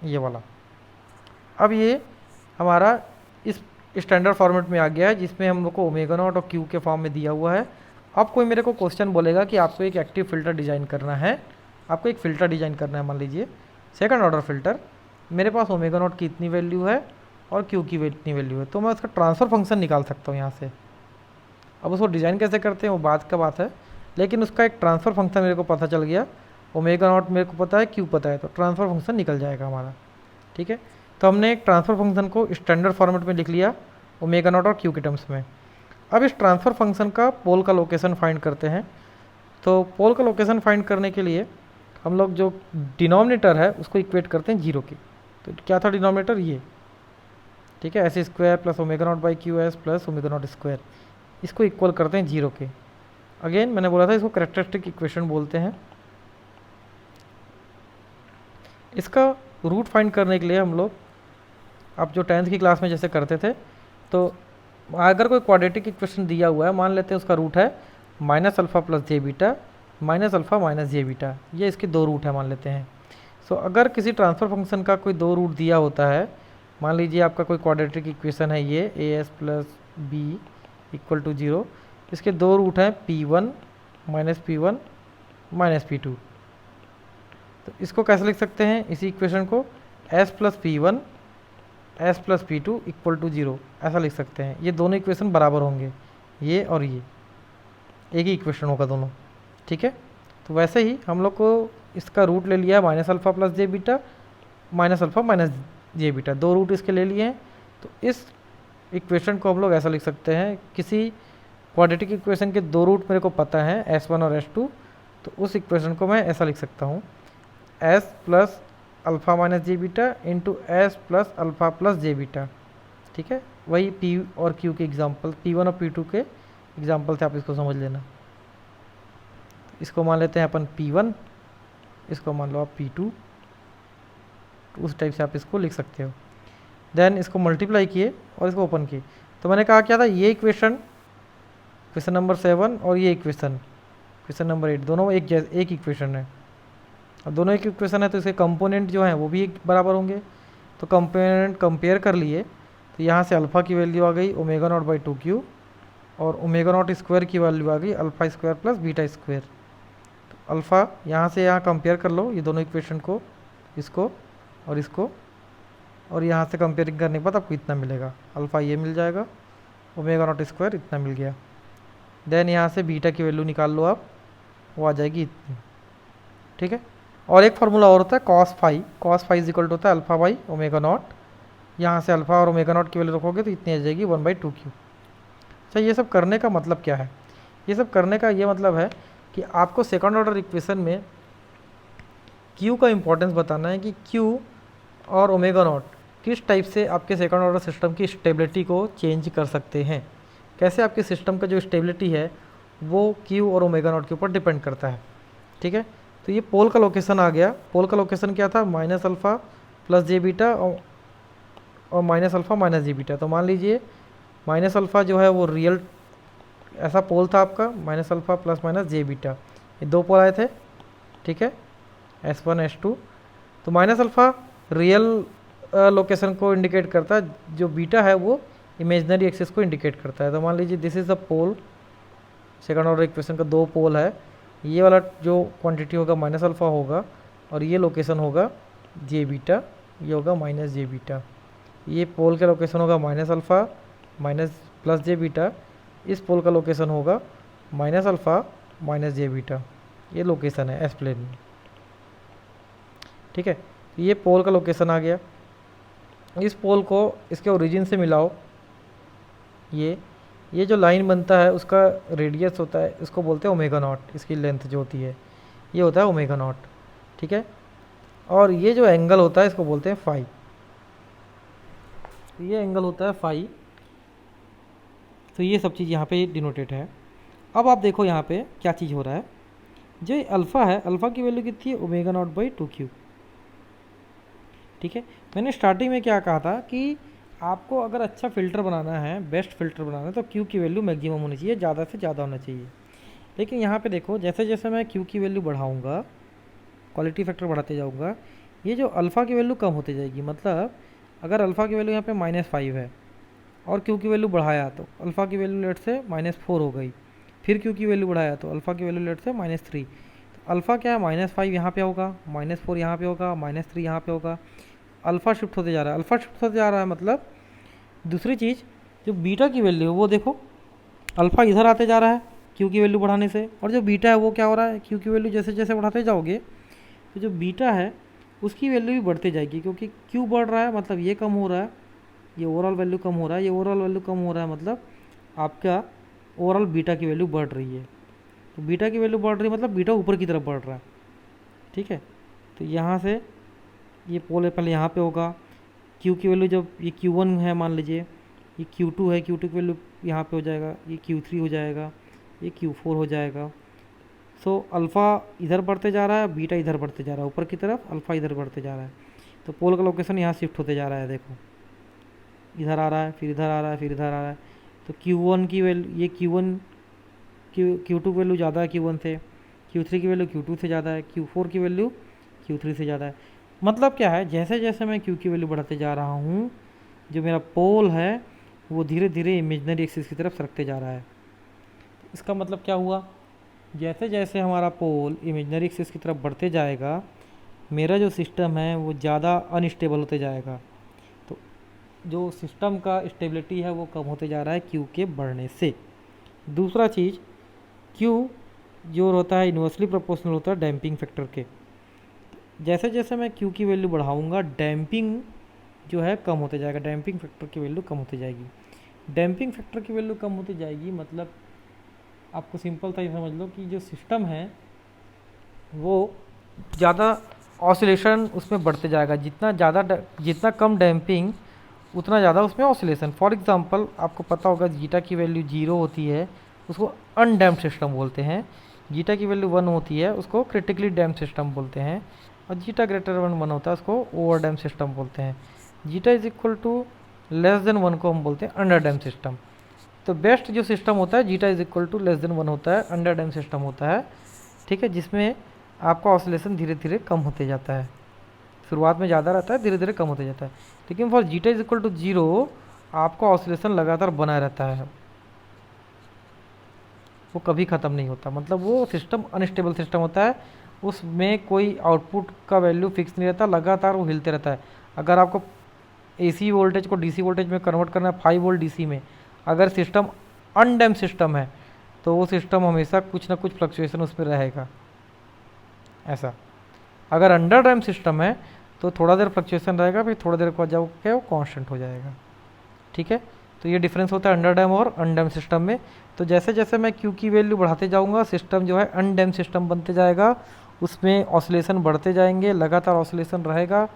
ये वाला। अब ये हमारा इस स्टैंडर्ड फॉर्मेट में आ गया है, जिसमें हम लोग को ओमेगा नॉट और Q के फॉर्म में दिया हुआ है। अब कोई मेरे को क्वेश्चन बोलेगा कि आपको एक एक्टिव फिल्टर डिज़ाइन करना है, आपको एक फ़िल्टर डिज़ाइन करना है, मान लीजिए सेकंड ऑर्डर फिल्टर, मेरे पास ओमेगा नॉट की इतनी वैल्यू है और Q की इतनी वैल्यू है, तो मैं उसका ट्रांसफ़र फंक्शन निकाल सकता हूँ यहाँ से। अब उसको डिज़ाइन कैसे करते हैं वो बात का बात है, लेकिन उसका एक ट्रांसफ़र फंक्शन मेरे को पता चल गया, ओमेगा नॉट मेरे को पता है, Q पता है, तो ट्रांसफ़र फंक्शन निकल जाएगा हमारा। ठीक है, तो हमने एक ट्रांसफ़र फंक्शन को स्टैंडर्ड फॉर्मेट में लिख लिया ओमेगा नॉट और Q के टर्म्स में। अब इस ट्रांसफ़र फंक्शन का पोल का लोकेशन फाइंड करते हैं। तो पोल का लोकेशन फाइंड करने के लिए हम लोग जो डिनोमिनेटर है उसको इक्वेट करते हैं 0 की। तो क्या था डिनोमिनेटर, ये। ठीक है, S² plus omega naught by QS plus omega naught square, इसको इक्वल करते हैं 0 के। अगेन मैंने बोला था इसको कैरेक्टरिस्टिक इक्वेशन बोलते हैं। इसका रूट फाइंड करने के लिए हम लोग, आप जो 10th की क्लास में जैसे करते थे, तो अगर कोई क्वाड्रेटिक इक्वेशन दिया हुआ है, मान लेते हैं उसका रूट है minus alpha plus j beta minus alpha minus j beta, ये इसके दो रूट है मान लेते हैं। सो अगर किसी ट्रांसफ़र फंक्शन का कोई दो रूट दिया होता है, मान लीजिए आपका कोई क्वाड्रेटिक इक्वेशन है ये A S plus B equal to zero, इसके दो रूट हैं P1 minus P1 minus P2। तो इसको कैसे लिख सकते हैं इसी इक्वेशन को, S plus P1 S plus P2 equal to zero, ऐसा लिख सकते हैं। ये दोनों इक्वेशन बराबर होंगे, ये और ये एक ही इक्वेशन होगा दोनों, ठीक है। तो वैसे ही हम लोग को इसका रूट ले लिया है minus alpha plus j beta minus alpha minus j beta, दो रूट इसके ले लिए हैं। तो इस इक्वेशन को हम लोग ऐसा लिख सकते हैं, किसी क्वाड्रेटिक इक्वेशन के दो रूट मेरे को पता है S1 और S2, तो उस इक्वेशन को मैं ऐसा लिख सकता हूँ S plus alpha minus j beta into s plus alpha plus j beta, ठीक है। वही P और Q के एग्जाम्पल, P1 और P2 के एग्जाम्पल से आप इसको समझ लेना। इसको मान लेते हैं अपन P1, इसको मान लो आप P2, तो उस टाइप से आप इसको लिख सकते हो। देन इसको मल्टीप्लाई किए और इसको ओपन किए, तो मैंने कहा क्या था, ये इक्वेशन क्वेश्चन नंबर 7 और ये इक्वेशन क्वेश्चन नंबर 8 दोनों एक इक्वेशन है। और दोनों एक इक्वेशन है तो इसके कंपोनेंट जो हैं वो भी एक बराबर होंगे। तो कंपोनेंट कंपेयर कर लिए, तो यहाँ से अल्फ़ा की वैल्यू आ गई ओमेगा नॉट बाई 2Q और ओमेगा नॉट स्क्वायर की वैल्यू आ गई alpha square plus beta square. तो अल्फ़ा यहाँ से यहाँ कंपेयर कर लो ये दोनों इक्वेशन को, इसको और इसको, और यहाँ से कंपेयरिंग करने के बाद आपको इतना मिलेगा, अल्फ़ा ये मिल जाएगा, ओमेगा नॉट स्क्वायर इतना मिल गया। देन यहाँ से बीटा की वैल्यू निकाल लो आप, वो आ जाएगी इतनी, ठीक है। और एक फार्मूला और होता है cos phi is equal to होता है अल्फ़ा बाई ओमेगा नॉट, यहाँ से अल्फ़ा और ओमेगा नॉट की वैल्यू रखोगे तो इतनी आ जाएगी 1/2Q। अच्छा, ये सब करने का मतलब क्या है, ये सब करने का ये मतलब है कि आपको सेकंड ऑर्डर इक्वेशन में Q का इंपॉर्टेंस बताना है कि Q और ओमेगा नॉट किस टाइप से आपके सेकंड ऑर्डर सिस्टम की स्टेबिलिटी को चेंज कर सकते हैं, कैसे आपके सिस्टम का जो स्टेबिलिटी है वो Q और ओमेगा नॉट के ऊपर डिपेंड करता है, ठीक है। तो ये पोल का लोकेशन आ गया, पोल का लोकेशन क्या था, minus alpha plus j beta और minus alpha minus j beta. तो मान लीजिए माइनस अल्फ़ा जो है वो रियल ऐसा पोल था आपका, minus alpha plus minus j beta, ये दो पोल आए थे, ठीक है, S1 S2। तो माइनस अल्फ़ा रियल लोकेशन को इंडिकेट करता है, जो बीटा है वो इमेजनरी एक्सिस को इंडिकेट करता है। तो मान लीजिए this is the pole, second order equation का दो पोल है, ये वाला जो क्वांटिटी होगा माइनस अल्फ़ा होगा और ये लोकेशन होगा जे बीटा, ये होगा माइनस जे बीटा। ये पोल का लोकेशन होगा minus alpha minus plus j beta, इस पोल का लोकेशन होगा minus alpha minus j beta, ये लोकेशन है एस प्लेन में, ठीक है। ये पोल का लोकेशन आ गया, इस पोल को इसके ओरिजिन से मिलाओ, ये जो लाइन बनता है उसका रेडियस होता है, इसको बोलते हैं ओमेगा नॉट, इसकी लेंथ जो होती है ये होता है ओमेगा नॉट, ठीक है। और ये जो एंगल होता है इसको बोलते हैं फाई, ये एंगल होता है फाई। तो ये सब चीज़ यहाँ पे डिनोटेड है। अब आप देखो यहाँ पे क्या चीज़ हो रहा है, जो अल्फ़ा है, अल्फ़ा की वैल्यू कितनी है, ओमेगा नॉट बाई 2Q, ठीक है। मैंने स्टार्टिंग में क्या कहा था कि आपको अगर अच्छा फ़िल्टर बनाना है, बेस्ट फ़िल्टर बनाना है, तो Q की वैल्यू मैक्सिमम होनी चाहिए, ज़्यादा से ज़्यादा होना चाहिए। लेकिन यहाँ पे देखो जैसे जैसे मैं Q की वैल्यू बढ़ाऊँगा, क्वालिटी फैक्टर बढ़ाते जाऊँगा, ये जो अल्फ़ा की वैल्यू कम होती जाएगी। मतलब अगर अल्फ़ा की वैल्यू यहाँ पे -5 है और Q की वैल्यू बढ़ाया तो अल्फ़ा की वैल्यू लेट से -4 हो गई, फिर Q की वैल्यू बढ़ाया तो अल्फ़ा की वैल्यू लेट से -3। तो अल्फ़ा क्या है, -5 यहाँ पे होगा, -4 यहाँ पे होगा, -3 यहाँ पे होगा, अल्फ़ा शिफ्ट होते जा रहा है, अल्फ़ा शिफ्ट होते जा रहा है। मतलब दूसरी चीज़ जो बीटा की वैल्यू है वो देखो, अल्फ़ा इधर आते जा रहा है Q की वैल्यू बढ़ाने से, और जो बीटा है वो क्या हो रहा है, Q की वैल्यू जैसे जैसे बढ़ाते जाओगे तो जो बीटा है उसकी वैल्यू भी बढ़ती जाएगी, क्योंकि Q बढ़ रहा है मतलब ये कम हो रहा है, ये ओवरऑल वैल्यू कम हो रहा है, ये ओवरऑल वैल्यू कम हो रहा है, मतलब आपका ओवरऑल बीटा की वैल्यू बढ़ रही है। तो बीटा की वैल्यू बढ़ रही है मतलब बीटा ऊपर की तरफ बढ़ रहा है, ठीक है। तो यहाँ से ये पोल पहले यहाँ पे होगा, Q की वैल्यू जब ये Q1 है मान लीजिए, ये Q2 है, Q2 की वैल्यू यहाँ पे हो जाएगा, ये Q3 हो जाएगा, ये Q4 हो जाएगा। सो अल्फ़ा इधर बढ़ते जा रहा है, बीटा इधर बढ़ते जा रहा है, ऊपर की तरफ अल्फ़ा इधर बढ़ते जा रहा है। तो पोल का लोकेशन यहाँ शिफ्ट होते जा रहा है, देखो इधर आ रहा है, फिर इधर आ रहा है, फिर इधर आ रहा है, तो Q1 की वैल्यू, ये Q1 Q2 की वैल्यू ज़्यादा है Q1 से, Q3 की वैल्यू Q2 से ज़्यादा है, Q4 की वैल्यू Q3 से ज़्यादा है। मतलब क्या है, जैसे जैसे मैं Q की वैल्यू बढ़ाते जा रहा हूँ, जो मेरा पोल है वो धीरे धीरे इमेजनरी एक्सिस की तरफ सरकते जा रहा है। इसका मतलब क्या हुआ, जैसे जैसे हमारा पोल इमेजनरी एक्सिस की तरफ बढ़ते जाएगा, मेरा जो सिस्टम है वो ज़्यादा अनस्टेबल होते जाएगा। तो जो सिस्टम का स्टेबिलिटी है वो कम होते जा रहा है क्यू के बढ़ने से। दूसरा चीज़, क्यू जो होता है इन्वर्सली प्रोपोर्शनल होता है डैम्पिंग फैक्टर के। जैसे जैसे मैं क्यू की वैल्यू बढ़ाऊंगा, डैम्पिंग जो है कम होते जाएगा, डैम्पिंग फैक्टर की वैल्यू कम होती जाएगी। डैम्पिंग फैक्टर की वैल्यू कम होती जाएगी मतलब आपको सिंपल था, ये समझ लो कि जो सिस्टम है वो ज़्यादा ऑसिलेशन उसमें बढ़ते जाएगा। जितना कम डैम्पिंग उतना ज़्यादा उसमें ऑसिलेशन। फॉर एग्जांपल आपको पता होगा जीटा की वैल्यू 0 होती है उसको अनडैम्प्ड सिस्टम बोलते हैं, जीटा की वैल्यू 1 होती है उसको क्रिटिकली डैम्प्ड सिस्टम बोलते हैं, और जीटा ग्रेटर 1 होता है उसको ओवर डैम्प्ड सिस्टम बोलते हैं। Zeta is equal to less than 1 को हम बोलते हैं अंडर डैम्प्ड सिस्टम। तो बेस्ट जो सिस्टम होता है zeta is equal to less than 1 होता है, अंडर डैम्प्ड सिस्टम होता है, ठीक है, जिसमें आपका ऑसिलेशन धीरे धीरे कम होते जाता है। शुरुआत में ज़्यादा रहता है, धीरे धीरे कम होते जाता है। लेकिन for zeta is equal to 0 आपका ऑसिलेशन लगातार बना रहता है, वो कभी ख़त्म नहीं होता। मतलब वो सिस्टम अनस्टेबल सिस्टम होता है, उसमें कोई आउटपुट का वैल्यू फिक्स नहीं रहता, लगातार वो हिलते रहता है। अगर आपको एसी वोल्टेज को डीसी वोल्टेज में कन्वर्ट करना है 5 वोल्ट डीसी में, अगर सिस्टम अनडैम्प्ड सिस्टम है तो वो सिस्टम हमेशा कुछ ना कुछ फ्लक्चुएशन उसमें रहेगा ऐसा। अगर अंडर डैम्प्ड सिस्टम है तो थोड़ा देर फ्लक्चुएशन रहेगा, फिर थोड़ा देर के बाद जब क्या वो कांस्टेंट हो जाएगा, ठीक है। तो ये डिफरेंस होता है अंडर डैम और अनडैम्प्ड सिस्टम में। तो जैसे जैसे मैं क्यू की वैल्यू बढ़ाते जाऊंगा, सिस्टम जो है अनडैम्प्ड सिस्टम बनते जाएगा, उसमें ऑसिलेशन बढ़ते जाएंगे, लगातार ऑसिलेशन रहेगा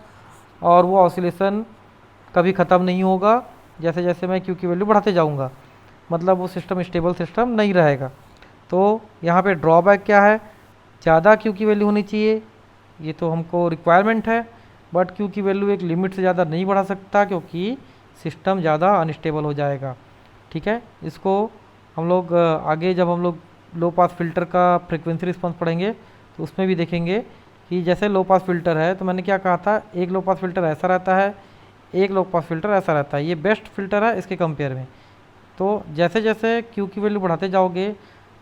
और वो ऑसिलेशन कभी ख़त्म नहीं होगा जैसे जैसे मैं क्यू की वैल्यू बढ़ाते जाऊंगा। मतलब वो सिस्टम स्टेबल सिस्टम नहीं रहेगा। तो यहाँ पे ड्रॉबैक क्या है, ज़्यादा क्यू की वैल्यू होनी चाहिए, ये तो हमको रिक्वायरमेंट है, बट क्यू की वैल्यू एक लिमिट से ज़्यादा नहीं बढ़ा सकता क्योंकि सिस्टम ज़्यादा अनस्टेबल हो जाएगा, ठीक है। इसको हम लोग आगे जब हम लोग लो पास फिल्टर का फ्रिक्वेंसी रिस्पॉन्स पढ़ेंगे तो उसमें भी देखेंगे कि जैसे लो पास फिल्टर है तो मैंने क्या कहा था, एक लो पास फिल्टर ऐसा रहता है, एक लो पास फिल्टर ऐसा रहता है, ये बेस्ट फिल्टर है इसके कंपेयर में। तो जैसे जैसे क्यू की वैल्यू बढ़ाते जाओगे,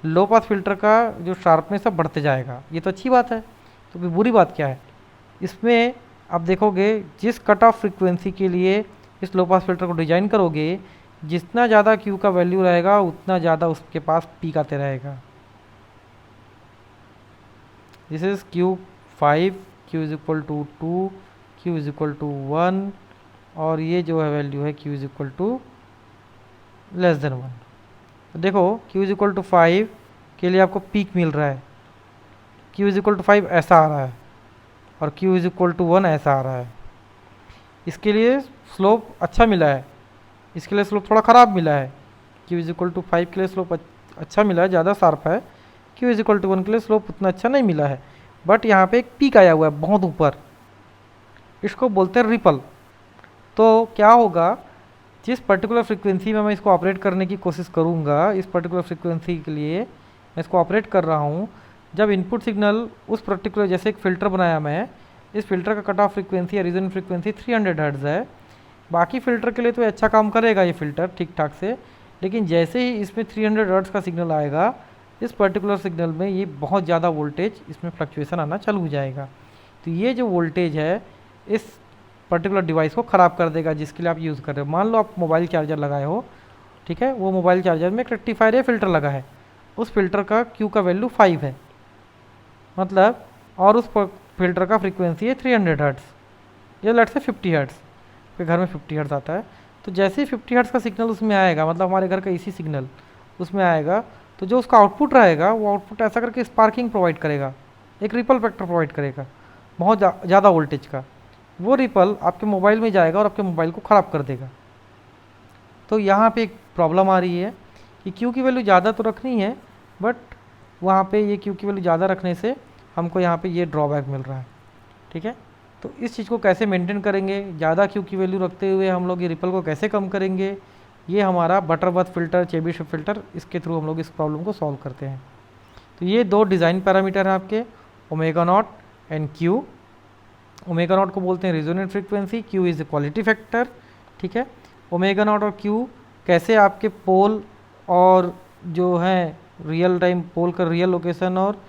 लो पास फिल्टर का जो शार्पनेस है बढ़ते जाएगा, ये तो अच्छी बात है। तो फिर बुरी बात क्या है, इसमें आप देखोगे जिस कट ऑफ फ्रिक्वेंसी के लिए इस लो पास फिल्टर को डिजाइन करोगे, जितना ज़्यादा क्यू का वैल्यू रहेगा उतना ज़्यादा उसके पास पीक आते रहेगा। This is Q5, Q is equal to 2, Q is equal to 1, और ये जो है वैल्यू है Q is equal to less than 1। तो देखो Q इज इक्वल टू 5 के लिए आपको पीक मिल रहा है, Q इज इक्वल टू 5 ऐसा आ रहा है, और Q इज इक्वल टू 1 ऐसा आ रहा है। इसके लिए स्लोप अच्छा मिला है, इसके लिए स्लोप थोड़ा ख़राब मिला है। Q इज इक्वल टू 5 के लिए स्लोप अच्छा मिला है, ज़्यादा शार्प है। Q इज इक्वल टू 1 के लिए स्लोप उतना अच्छा नहीं मिला है, बट यहाँ पे एक पीक आया हुआ है बहुत ऊपर, इसको बोलते हैं रिपल। तो क्या होगा, जिस पर्टिकुलर फ्रिक्वेंसी में मैं इसको ऑपरेट करने की कोशिश करूँगा, इस पर्टिकुलर फ्रिक्वेंसी के लिए मैं इसको ऑपरेट कर रहा हूँ, जब इनपुट सिग्नल उस पर्टिकुलर, जैसे एक फ़िल्टर बनाया मैं, इस फिल्टर का कट ऑफ फ्रिक्वेंसी या रीजन फ्रिक्वेंसी 300 हर्ट्ज़ है। बाकी फ़िल्टर के लिए तो अच्छा काम करेगा ये फ़िल्टर ठीक ठाक से, लेकिन जैसे ही इसमें 300 हर्ट्ज़ का सिग्नल आएगा, इस पर्टिकुलर सिग्नल में ये बहुत ज़्यादा वोल्टेज इसमें फ्लक्चुएसन आना चालू हो जाएगा। तो ये जो वोल्टेज है इस पर्टिकुलर डिवाइस को ख़राब कर देगा जिसके लिए आप यूज़ कर रहे हो। मान लो आप मोबाइल चार्जर लगाए हो, ठीक है, वो मोबाइल चार्जर में एक रेक्टिफायर या फ़िल्टर लगा है, उस फिल्टर का Q का वैल्यू 5 है मतलब, और उस फिल्टर का फ्रीक्वेंसी है 300 हर्ट्ज़ या लेट से 50 हर्ट्ज़, फिर घर में 50 हर्ट्ज़ आता है। तो जैसे ही 50 हर्ट्ज़ का सिग्नल उसमें आएगा, मतलब हमारे घर का इसी सिग्नल उसमें आएगा, तो जो उसका आउटपुट रहेगा वो आउटपुट ऐसा करके स्पार्किंग प्रोवाइड करेगा, एक रिपल फैक्टर प्रोवाइड करेगा बहुत ज़्यादा वोल्टेज का। वो रिपल आपके मोबाइल में जाएगा और आपके मोबाइल को ख़राब कर देगा। तो यहाँ पे एक प्रॉब्लम आ रही है कि Q की वैल्यू ज़्यादा तो रखनी है, बट वहाँ पे ये Q की वैल्यू ज़्यादा रखने से हमको यहाँ पे ये ड्रॉबैक मिल रहा है, ठीक है। तो इस चीज़ को कैसे मेंटेन करेंगे, ज़्यादा Q की वैल्यू रखते हुए हम लोग ये रिपल को कैसे कम करेंगे, ये हमारा बटरवर्थ फ़िल्टर, चेबीशेव फ़िल्टर, इसके थ्रू हम लोग इस प्रॉब्लम को सॉल्व करते हैं। तो ये दो डिज़ाइन पैरामीटर हैं आपके, omega naught and Q. Omega naught को बोलते हैं resonant frequency, Q is the quality factor, ठीक है। ओमेगा नॉट और क्यू कैसे आपके पोल और जो है रियल टाइम पोल का रियल लोकेशन और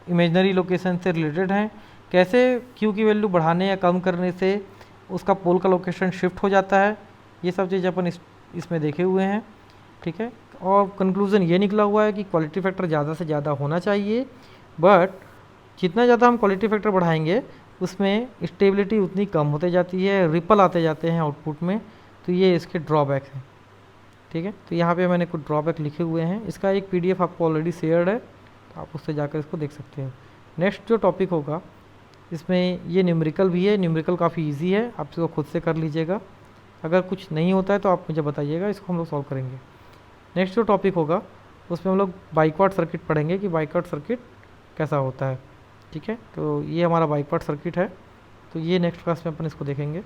इमेजनरी लोकेशन से रिलेटेड हैं, कैसे क्यू की वैल्यू बढ़ाने या कम करने से उसका पोल का लोकेशन शिफ्ट हो जाता है, ये सब चीज़ अपन इसमें देखे हुए हैं, ठीक है। और कंक्लूज़न ये निकला हुआ है कि क्वालिटी फैक्टर ज़्यादा से ज़्यादा होना चाहिए, बट जितना ज़्यादा हम क्वालिटी फैक्टर बढ़ाएंगे उसमें स्टेबिलिटी उतनी कम होते जाती है, रिपल आते जाते हैं आउटपुट में, तो ये इसके ड्रॉबैक हैं, ठीक है। तो यहाँ पे मैंने कुछ ड्रॉबैक लिखे हुए हैं, इसका एक पीडीएफ आपको ऑलरेडी शेयर्ड है, तो आप उससे जाकर इसको देख सकते हो। नेक्स्ट जो टॉपिक होगा इसमें ये न्यूमेरिकल भी है, न्यूमेरिकल काफ़ी इजी है, आप इसको खुद से कर लीजिएगा। अगर कुछ नहीं होता है तो आप मुझे बताइएगा, इसको हम लोग सॉल्व करेंगे। नेक्स्ट जो टॉपिक होगा उसमें हम लोग बाइक्वार्ड सर्किट पढ़ेंगे कि बाइक्वार्ड सर्किट कैसा होता है, ठीक है। तो ये हमारा बाइक्वार्ड सर्किट है, तो ये नेक्स्ट क्लास में अपन इसको देखेंगे।